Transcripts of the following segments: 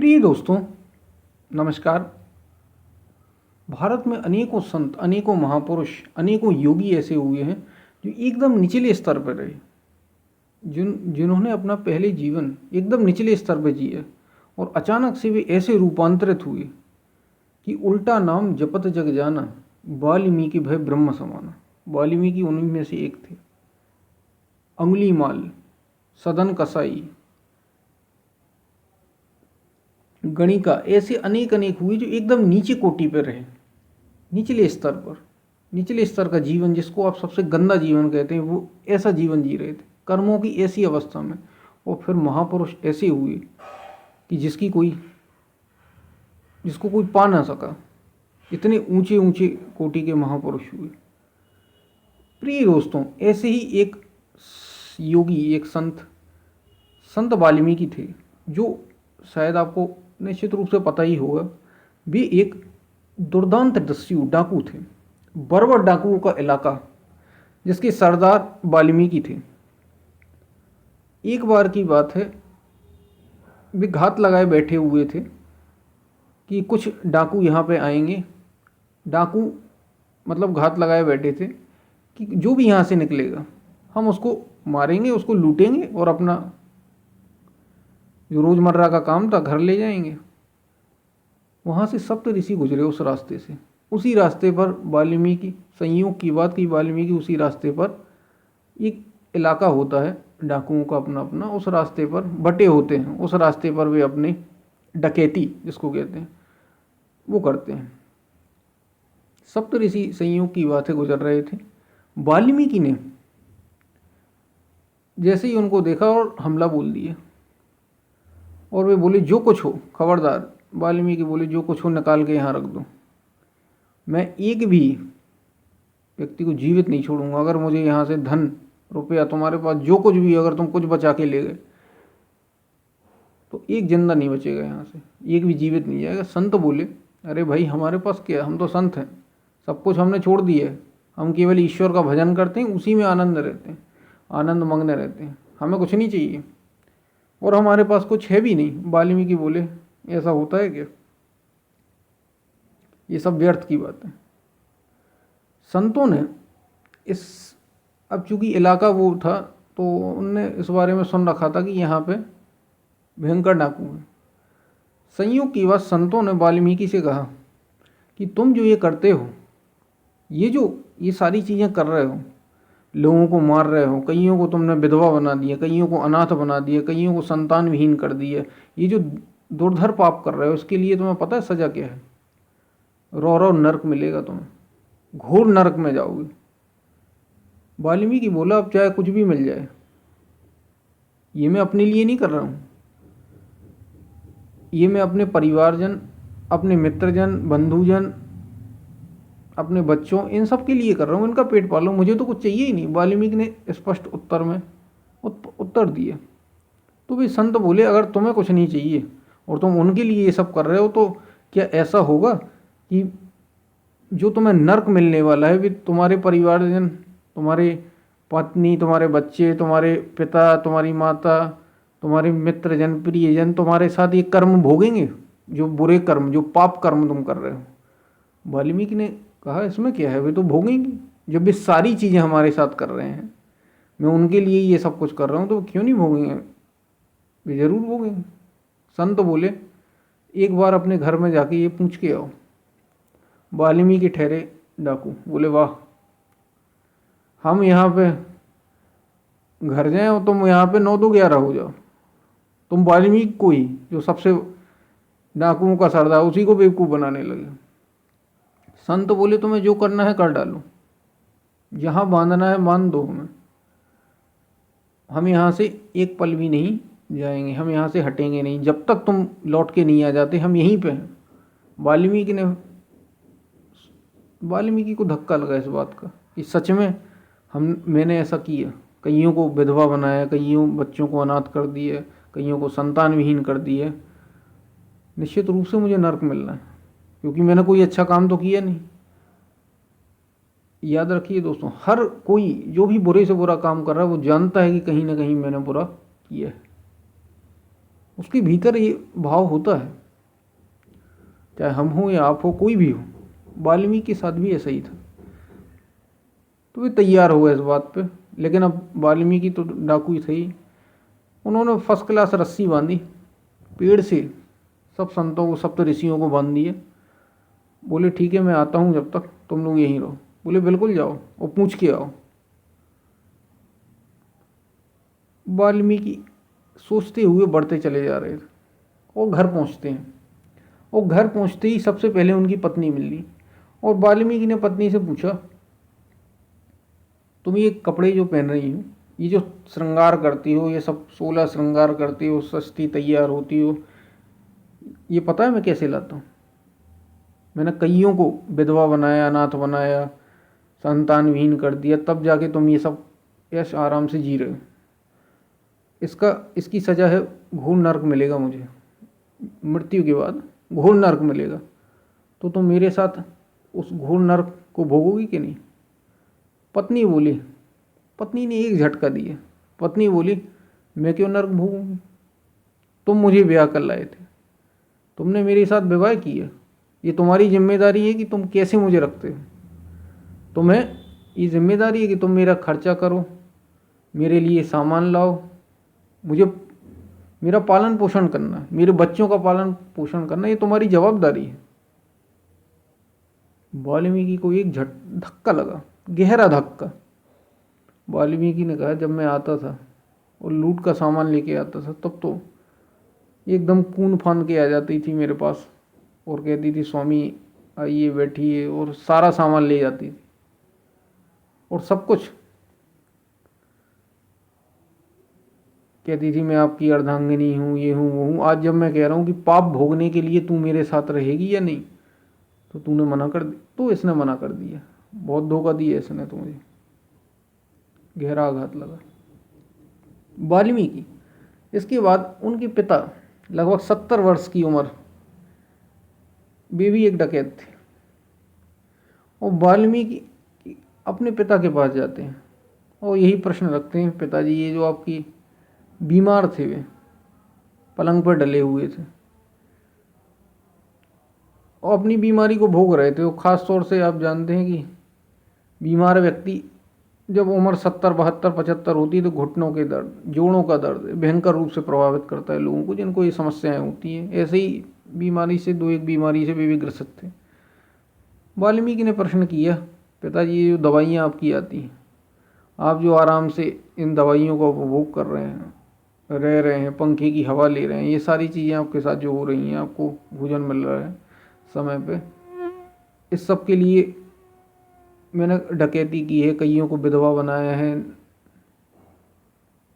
प्रिय दोस्तों, नमस्कार। भारत में अनेकों संत, अनेकों महापुरुष, अनेकों योगी ऐसे हुए हैं जो एकदम निचले स्तर पर रहे, जिन्होंने अपना पहले जीवन एकदम निचले स्तर पर जिया और अचानक से वे ऐसे रूपांतरित हुए कि उल्टा नाम जपत जग जाना, वाल्मीकि भय ब्रह्म समाना। वाल्मीकि उन्हीं में से एक थे। अंगुलीमाल, सदन कसाई, गणिका, ऐसे अनेक अनेक हुए जो एकदम नीचे कोटि पर रहे, निचले स्तर पर, निचले स्तर का जीवन, जिसको आप सबसे गंदा जीवन कहते हैं, वो ऐसा जीवन जी रहे थे, कर्मों की ऐसी अवस्था में। और फिर महापुरुष ऐसे हुए कि जिसको कोई पा ना सका। इतने ऊंचे ऊंचे कोटि के महापुरुष हुए। प्रिय दोस्तों, ऐसे ही एक योगी, एक संत वाल्मीकि थे, जो शायद आपको निश्चित रूप से पता ही होगा। वे एक दुर्दांत दस्यु डाकू थे, बर्बर डाकुओं का इलाका, जिसके सरदार वाल्मीकि थे। एक बार की बात है, वे घात लगाए बैठे हुए थे कि कुछ डाकू यहाँ पे आएंगे। डाकू मतलब घात लगाए बैठे थे कि जो भी यहाँ से निकलेगा हम उसको मारेंगे, उसको लूटेंगे और अपना जो रोज़मर्रा का काम था घर ले जाएंगे। वहाँ से सप्त ऋषि गुजरे उस रास्ते से। उसी रास्ते पर वाल्मीकि, संयोग की बात की, वाल्मीकि उसी रास्ते पर, एक इलाका होता है डाकुओं का अपना अपना, उस रास्ते पर बटे होते हैं। उस रास्ते पर वे अपने डकैती, जिसको कहते हैं, वो करते हैं। सप्त ऋषि संयोग की बातें गुजर रहे थे। वाल्मीकि ने जैसे ही उनको देखा और हमला बोल दिया, और वे बोले जो कुछ हो खबरदार। वाल्मीकि बोले जो कुछ हो निकाल के यहाँ रख दो, मैं एक भी व्यक्ति को जीवित नहीं छोड़ूंगा। अगर मुझे यहाँ से धन रुपया, तुम्हारे पास जो कुछ भी, अगर तुम कुछ बचा के ले गए तो एक जिंदा नहीं बचेगा, यहाँ से एक भी जीवित नहीं जाएगा। संत बोले अरे भाई, हमारे पास क्या, हम तो संत हैं, सब कुछ हमने छोड़ दिया है, हम केवल ईश्वर का भजन करते हैं, उसी में आनंद रहते हैं, आनंद मग्न रहते हैं, हमें कुछ नहीं चाहिए और हमारे पास कुछ है भी नहीं। वाल्मीकि बोले ऐसा होता है क्या, ये सब व्यर्थ की बात है। संतों ने अब चूंकि इलाका वो था, तो उनने इस बारे में सुन रखा था कि यहाँ पे भयंकर डाकू है। संयोग की बात, संतों ने वाल्मीकि से कहा कि तुम जो ये करते हो, ये सारी चीज़ें कर रहे हो, लोगों को मार रहे हो, कईयों को तुमने विधवा बना दिया, कईयों को अनाथ बना दिया, कईयों को संतान विहीन कर दिया, ये जो दुर्धर पाप कर रहे हो, इसके लिए तुम्हें पता है सजा क्या है? रो नरक मिलेगा तुम्हें, घोर नरक में जाओगे। वाल्मीकि बोला अब चाहे कुछ भी मिल जाए, ये मैं अपने लिए नहीं कर रहा हूँ, ये मैं अपने परिवारजन, अपने मित्रजन, बंधुजन, अपने बच्चों, इन सब के लिए कर रहा हूँ, इनका पेट पालो, मुझे तो कुछ चाहिए ही नहीं। वाल्मीकि ने स्पष्ट उत्तर में उत्तर दिए। तो वे संत बोले अगर तुम्हें कुछ नहीं चाहिए और तुम उनके लिए ये सब कर रहे हो, तो क्या ऐसा होगा कि जो तुम्हें नर्क मिलने वाला है, वे तुम्हारे परिवारजन, तुम्हारे पत्नी, तुम्हारे बच्चे, तुम्हारे पिता, तुम्हारी माता, तुम्हारे मित्रजन, प्रियजन तुम्हारे साथ ये कर्म भोगेंगे, जो बुरे कर्म, जो पाप कर्म तुम कर रहे हो? वाल्मीकि ने कहा इसमें क्या है, वे तो भोगेंगे, जब वे सारी चीज़ें हमारे साथ कर रहे हैं, मैं उनके लिए ये सब कुछ कर रहा हूँ, तो क्यों नहीं भोगेंगे? वे जरूर भोगेंगे। संत बोले एक बार अपने घर में जाके ये पूछ के आओ। वाल्मीकि ठहरे डाकू, बोले वाह, हम यहाँ पे घर जाएं और तुम यहाँ पे 9-2-11 हो जाओ। तुम वाल्मीकि को ही, जो सबसे डाकुओं का सरदार, उसी को बेवकूफ़ बनाने लगे। संत बोले तुम्हें जो करना है कर डालो, जहाँ बांधना है बांध दो हमें, हम यहाँ से एक पल भी नहीं जाएंगे, हम यहाँ से हटेंगे नहीं, जब तक तुम लौट के नहीं आ जाते, हम यहीं पे हैं। वाल्मीकि को धक्का लगा इस बात का कि सच में मैंने ऐसा किया, कईयों को विधवा बनाया, कईयों बच्चों को अनाथ कर दिया, कईयों को संतान विहीन कर दिया, निश्चित रूप से मुझे नरक मिलना है, क्योंकि मैंने कोई अच्छा काम तो किया नहीं। याद रखिए दोस्तों, हर कोई जो भी बुरे से बुरा काम कर रहा है, वो जानता है कि कहीं ना कहीं मैंने बुरा किया है। उसके भीतर ये भाव होता है, चाहे हम हो या आप हो, कोई भी हो। वाल्मीकि के साथ भी ऐसा ही था। तो वे तैयार हुए इस बात पे, लेकिन अब वाल्मीकि तो डाकू ही थे ही। उन्होंने फर्स्ट क्लास रस्सी बांधी पेड़ से, सब संतों को, सप्त ऋषियों को बांध दिए। बोले ठीक है मैं आता हूँ, जब तक तुम लोग यहीं रहो। बोले बिल्कुल जाओ और पूछ के आओ। वाल्मीकि सोचते हुए बढ़ते चले जा रहे थे। वो घर पहुँचते हैं, और घर पहुँचते ही सबसे पहले उनकी पत्नी मिली। और वाल्मीकि ने पत्नी से पूछा, तुम ये कपड़े जो पहन रही हो, ये जो श्रृंगार करती हो, ये सब 16 श्रृंगार करती हो, सस्ती तैयार होती हो, ये पता है मैं कैसे लाता हूँ? मैंने कईयों को विधवा बनाया, अनाथ बनाया, संतान विहीन कर दिया, तब जाके तुम ये सब ऐश आराम से जी रहे हो। इसकी सज़ा है घोर नरक मिलेगा मुझे, मृत्यु के बाद घोर नरक मिलेगा। तो तुम मेरे साथ उस घोर नरक को भोगोगी कि नहीं? पत्नी बोली, पत्नी ने एक झटका दिया। पत्नी बोली, मैं क्यों नरक भोगूंगी? तुम मुझे ब्याह कर लाए थे, तुमने मेरे साथ विवाह किया, ये तुम्हारी जिम्मेदारी है कि तुम कैसे मुझे रखते हो। तुम्हें ये जिम्मेदारी है कि तुम मेरा खर्चा करो, मेरे लिए सामान लाओ, मुझे मेरा पालन पोषण करना, मेरे बच्चों का पालन पोषण करना, ये तुम्हारी जवाबदारी है। वाल्मीकि को एक धक्का लगा, गहरा धक्का। वाल्मीकि ने कहा, जब मैं आता था और लूट का सामान लेके आता था, तब तो एकदम कून फान के आ जाती थी मेरे पास और कहती थी स्वामी आइए बैठिए, और सारा सामान ले जाती थी और सब कुछ कहती थी, मैं आपकी अर्धांगिनी हूँ, ये हूँ वो हूँ। आज जब मैं कह रहा हूँ कि पाप भोगने के लिए तू मेरे साथ रहेगी या नहीं, तो तूने मना कर दी। तो इसने मना कर दिया, बहुत धोखा दिया इसने तो मुझे। गहरा आघात लगा वाल्मीकि। इसके बाद उनके पिता लगभग 70 वर्ष की उम्र, वे भी एक डकैत थे। और वाल्मीकि अपने पिता के पास जाते हैं और यही प्रश्न रखते हैं, पिताजी ये जो आपकी बीमार थे, वे पलंग पर डले हुए थे और अपनी बीमारी को भोग रहे थे। वो खास तौर से आप जानते हैं कि बीमार व्यक्ति जब उम्र 70, 72, 75 होती है तो घुटनों के दर्द, जोड़ों का दर्द भयंकर रूप से प्रभावित करता है लोगों को, जिनको ये समस्याएं होती हैं। ऐसे ही बीमारी से, दो एक बीमारी से वे भी ग्रसित थे। वाल्मीकि ने प्रश्न किया, पिताजी ये जो दवाइयाँ आपकी आती हैं, आप जो आराम से इन दवाइयों का उपभोग कर रहे हैं, रह रहे हैं, पंखे की हवा ले रहे हैं, ये सारी चीज़ें आपके साथ जो हो रही हैं, आपको भोजन मिल रहा है समय पे, इस सब के लिए मैंने डकैती की है, कईयों को विधवा बनाया है,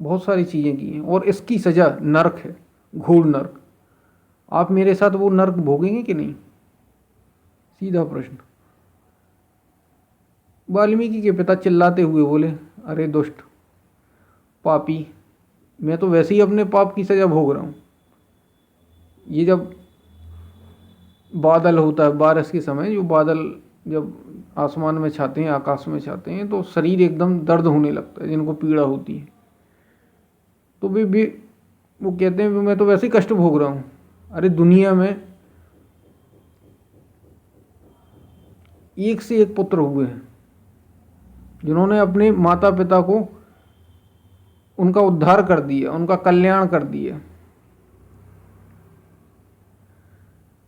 बहुत सारी चीज़ें की हैं, और इसकी सज़ा नरक है, घोर नरक। आप मेरे साथ वो नरक भोगेंगे कि नहीं? सीधा प्रश्न। वाल्मीकि के पिता चिल्लाते हुए बोले, अरे दुष्ट पापी, मैं तो वैसे ही अपने पाप की सज़ा भोग रहा हूँ। ये जब बादल होता है, बारिश के समय जो बादल जब आसमान में छाते हैं, आकाश में छाते हैं, तो शरीर एकदम दर्द होने लगता है, जिनको पीड़ा होती है। तो वो कहते हैं मैं तो वैसे ही कष्ट भोग रहा हूँ। अरे दुनिया में एक से एक पुत्र हुए हैं जिन्होंने अपने माता पिता को, उनका उद्धार कर दिया, उनका कल्याण कर दिया।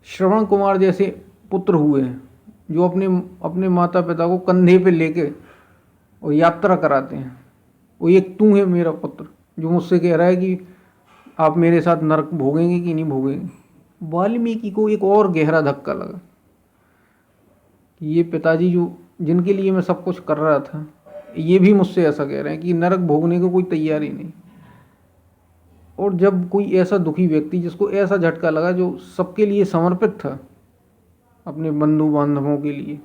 श्रवण कुमार जैसे पुत्र हुए हैं जो अपने माता पिता को कंधे पे लेके और यात्रा कराते हैं। वो एक तू है मेरा पुत्र जो मुझसे कह रहा है कि आप मेरे साथ नरक भोगेंगे कि नहीं भोगेंगे। वाल्मीकि को एक और गहरा धक्का लगा कि ये पिताजी जो जिनके लिए मैं सब कुछ कर रहा था, ये भी मुझसे ऐसा कह रहे हैं कि नरक भोगने को कोई तैयार ही नहीं। और जब कोई ऐसा दुखी व्यक्ति जिसको ऐसा झटका लगा, जो सबके लिए समर्पित था, अपने बंधु बांधवों के लिए,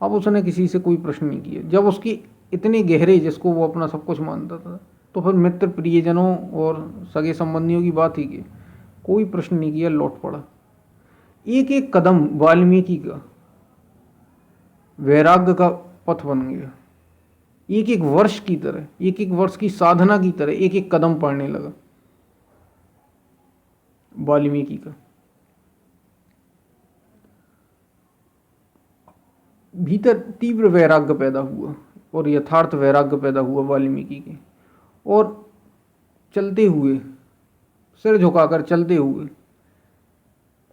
अब उसने किसी से कोई प्रश्न नहीं किया। जब उसकी इतने गहरे, जिसको वो अपना सब कुछ मानता था, तो फिर मित्र प्रियजनों और सगे संबंधियों की बात ही की, कोई प्रश्न नहीं किया, लौट पड़ा। एक एक कदम वाल्मीकि का वैराग्य का पथ बन गया। एक एक वर्ष की तरह, एक एक वर्ष की साधना की तरह एक एक कदम पड़ने लगा। वाल्मीकि का। भीतर तीव्र वैराग्य पैदा हुआ और यथार्थ वैराग्य पैदा हुआ वाल्मीकि के, और चलते हुए, सिर झुकाकर चलते हुए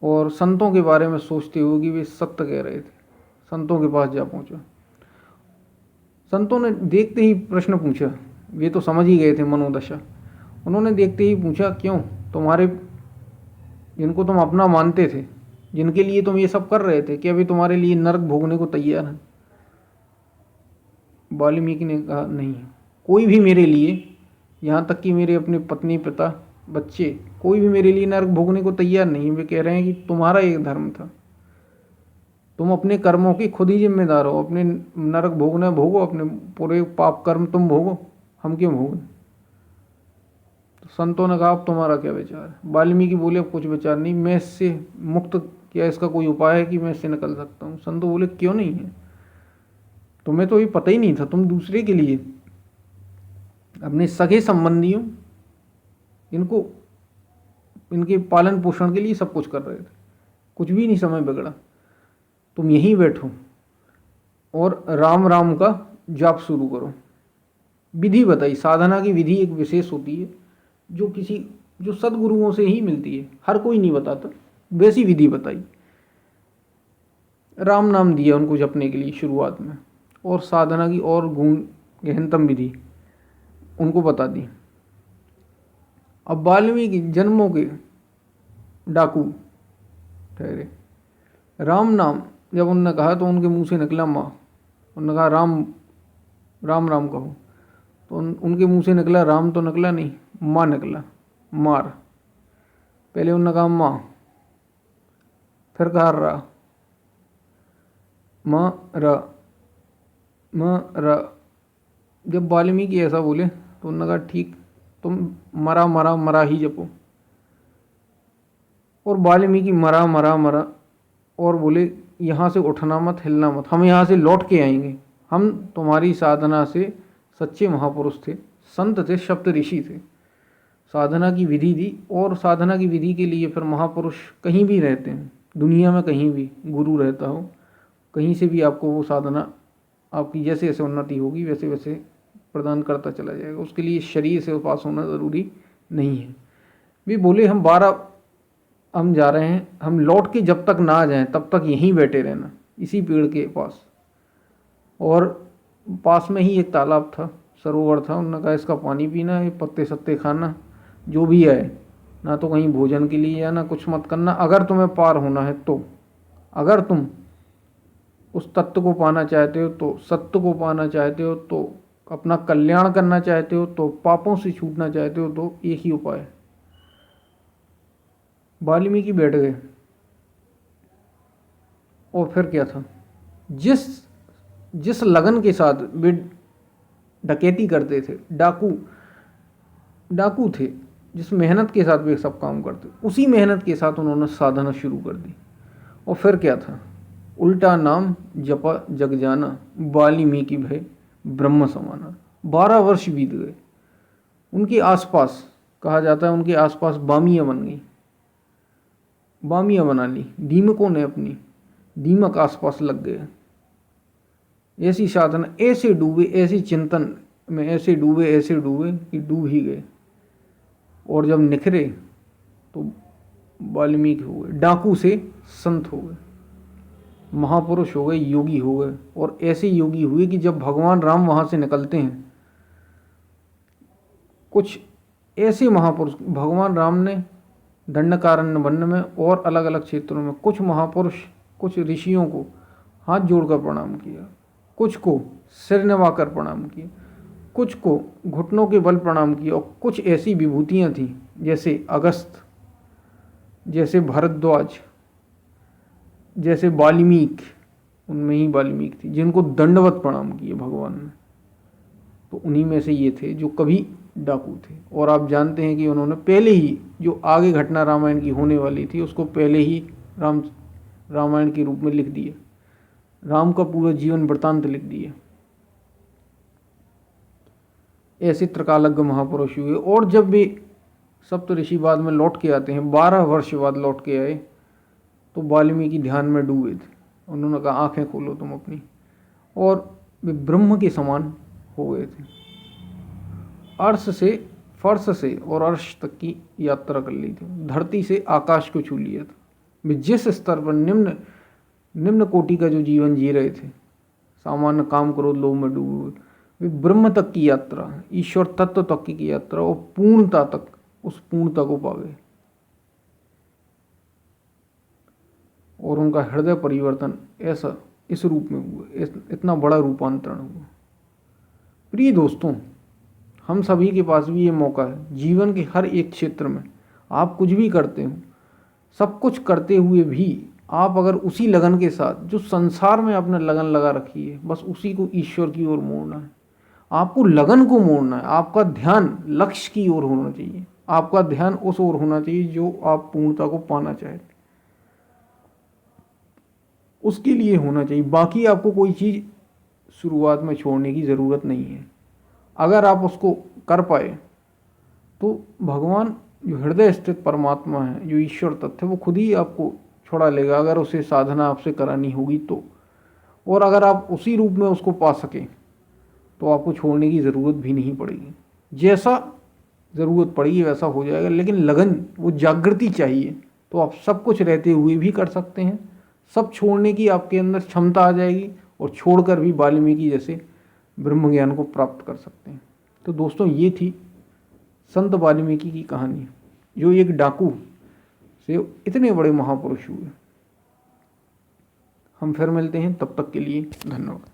और संतों के बारे में सोचते हुए कि वे सत्य कह रहे थे, संतों के पास जा पहुंचा। संतों ने देखते ही प्रश्न पूछा, वे तो समझ ही गए थे मनोदशा। उन्होंने देखते ही पूछा, क्यों, तुम्हारे जिनको तुम अपना मानते थे, जिनके लिए तुम ये सब कर रहे थे, कि अभी तुम्हारे लिए नरक भोगने को तैयार है? वाल्मीकि ने कहा, नहीं, कोई भी मेरे लिए, यहाँ तक कि मेरे अपने पत्नी, पिता, बच्चे, कोई भी मेरे लिए नरक भोगने को तैयार नहीं। वे कह रहे हैं कि तुम्हारा एक धर्म था, तुम अपने कर्मों की खुद ही जिम्मेदार हो, अपने नरक भोगना भोगो, अपने पूरे पाप कर्म तुम भोगो, हम क्यों भोगें? तो संतों ने कहा, अब तुम्हारा क्या विचार है? वाल्मीकि बोले, अब कुछ विचार नहीं, मैं इससे मुक्त, क्या इसका कोई उपाय है कि मैं इससे निकल सकता हूँ? संतों बोले, क्यों नहीं है? तुम्हें तो ये पता ही नहीं था, तुम दूसरे के लिए, अपने सगे संबंधियों, इनको, इनके पालन पोषण के लिए सब कुछ कर रहे थे, कुछ भी नहीं समय बिगड़ा। तुम यहीं बैठो और राम राम का जाप शुरू करो। विधि बताई, साधना की विधि एक विशेष होती है, जो सदगुरुओं से ही मिलती है, हर कोई नहीं बताता, वैसी विधि बताई। राम नाम दिया उनको जपने के लिए शुरुआत में, और साधना की और गहनतम विधि उनको बता दी। अब वाल्मीकि जन्मों के डाकू ठहरे। राम नाम जब उनने कहा तो उनके मुंह से निकला माँ। उन्होंने कहा, राम राम राम कहो, तो उनके मुंह से निकला राम, तो निकला नहीं, माँ निकला, मार। पहले उन्होंने कहा माँ, फिर कहा रा, माँ रा, माँ रा। जब वाल्मीकि ऐसा बोले तो उन्होंने कहा, ठीक, तुम मरा मरा मरा ही जपो। और वाल्मीकि मरा मरा मरा और बोले, यहाँ से उठना मत, हिलना मत, हम यहाँ से लौट के आएंगे, हम तुम्हारी साधना से सच्चे महापुरुष थे, संत थे, सप्त ऋषि थे। साधना की विधि दी, और साधना की विधि के लिए फिर महापुरुष कहीं भी रहते हैं, दुनिया में कहीं भी गुरु रहता हो, कहीं से भी आपको वो साधना, आपकी जैसे जैसे उन्नति होगी वैसे वैसे प्रदान करता चला जाएगा। उसके लिए शरीर से पास होना ज़रूरी नहीं है। भी बोले, हम जा रहे हैं, हम लौट के जब तक ना आ जाएं तब तक यहीं बैठे रहना, इसी पेड़ के पास। और पास में ही एक तालाब था, सरोवर था। उन्होंने कहा, इसका पानी पीना है, पत्ते सत्ते खाना, जो भी है, ना तो कहीं भोजन के लिए जाना, कुछ मत करना। अगर तुम्हें पार होना है तो, अगर तुम उस तत्व को पाना चाहते हो, तो सत्य को पाना चाहते हो, तो अपना कल्याण करना चाहते हो, तो पापों से छूटना चाहते हो, तो एक ही उपाय है। वाल्मीकि बैठ गए, और फिर क्या था, जिस लगन के साथ वे डकैती करते थे, डाकू थे, जिस मेहनत के साथ वे सब काम करते, उसी मेहनत के साथ उन्होंने साधना शुरू कर दी। और फिर क्या था, उल्टा नाम जपा जग जाना, वाल्मीकि भय ब्रह्म समाना। 12 वर्ष बीत गए। उनके आसपास, कहा जाता है, उनके आसपास बामियाँ बन गई, बामियाँ बना ली दीमकों ने, अपनी दीमक आसपास लग गए। ऐसी साधना, ऐसे डूबे, ऐसी चिंतन में ऐसे डूबे कि डूब ही गए। और जब निखरे तो वाल्मीकि हो गए, डाकू से संत हो गए, महापुरुष हो गए, योगी हो गए। और ऐसे योगी हुए कि जब भगवान राम वहाँ से निकलते हैं, कुछ ऐसे महापुरुष, भगवान राम ने दंडकारण्य वन में और अलग अलग क्षेत्रों में कुछ महापुरुष, कुछ ऋषियों को हाथ जोड़कर प्रणाम किया, कुछ को सिर नवाकर प्रणाम किया, कुछ को घुटनों के बल प्रणाम किया। और कुछ ऐसी विभूतियाँ थीं, जैसे अगस्त, जैसे भरद्वाज, जैसे वाल्मीकि, उनमें ही वाल्मीकि थी, जिनको दंडवत प्रणाम किए भगवान ने। तो उन्हीं में से ये थे जो कभी डाकू थे। और आप जानते हैं कि उन्होंने पहले ही जो आगे घटना रामायण की होने वाली थी, उसको पहले ही रामायण के रूप में लिख दिया, राम का पूरा जीवन वृत्तांत लिख दिया। ऐसे त्रिकालज्ञ महापुरुष हुए। और जब वे सप्त ऋषि बाद में लौट के आते हैं, 12 वर्ष बाद लौट के आए, तो वाल्मीकि ध्यान में डूबे थे। उन्होंने कहा आंखें खोलो तुम अपनी, और वे ब्रह्म के समान हो गए थे। अर्श से, फर्श से और अर्श तक की यात्रा कर ली थी, धरती से आकाश को छू लिया था। वे जिस स्तर पर निम्न कोटि का जो जीवन जी रहे थे, सामान्य काम क्रोध लोभ में डूबे हुए, वे ब्रह्म तक की यात्रा, ईश्वर तत्व तक की यात्रा और पूर्णता तक, उस पूर्णता को पा गए। और उनका हृदय परिवर्तन ऐसा इस रूप में हुआ, इतना बड़ा रूपांतरण हुआ। प्रिय दोस्तों, हम सभी के पास भी ये मौका है, जीवन के हर एक क्षेत्र में आप कुछ भी करते हो, सब कुछ करते हुए भी आप अगर उसी लगन के साथ जो संसार में आपने लगन लगा रखी है, बस उसी को ईश्वर की ओर मोड़ना है। आपको लगन को मोड़ना है, आपका ध्यान लक्ष्य की ओर होना चाहिए, आपका ध्यान उस ओर होना चाहिए जो आप पूर्णता को पाना चाहते, उसके लिए होना चाहिए। बाकी आपको कोई चीज़ शुरुआत में छोड़ने की ज़रूरत नहीं है। अगर आप उसको कर पाए तो भगवान जो हृदय स्थित परमात्मा है, जो ईश्वर तत्व है, वो खुद ही आपको छुड़ा लेगा, अगर उसे साधना आपसे करानी होगी तो। और अगर आप उसी रूप में उसको पा सकें तो आपको छोड़ने की ज़रूरत भी नहीं पड़ेगी। जैसा ज़रूरत पड़ेगी वैसा हो जाएगा, लेकिन लगन, वो जागृति चाहिए। तो आप सब कुछ रहते हुए भी कर सकते हैं, सब छोड़ने की आपके अंदर क्षमता आ जाएगी, और छोड़कर भी वाल्मीकि जैसे ब्रह्म ज्ञान को प्राप्त कर सकते हैं। तो दोस्तों, ये थी संत वाल्मीकि की कहानी, जो एक डाकू से इतने बड़े महापुरुष हुए। हम फिर मिलते हैं, तब तक के लिए धन्यवाद।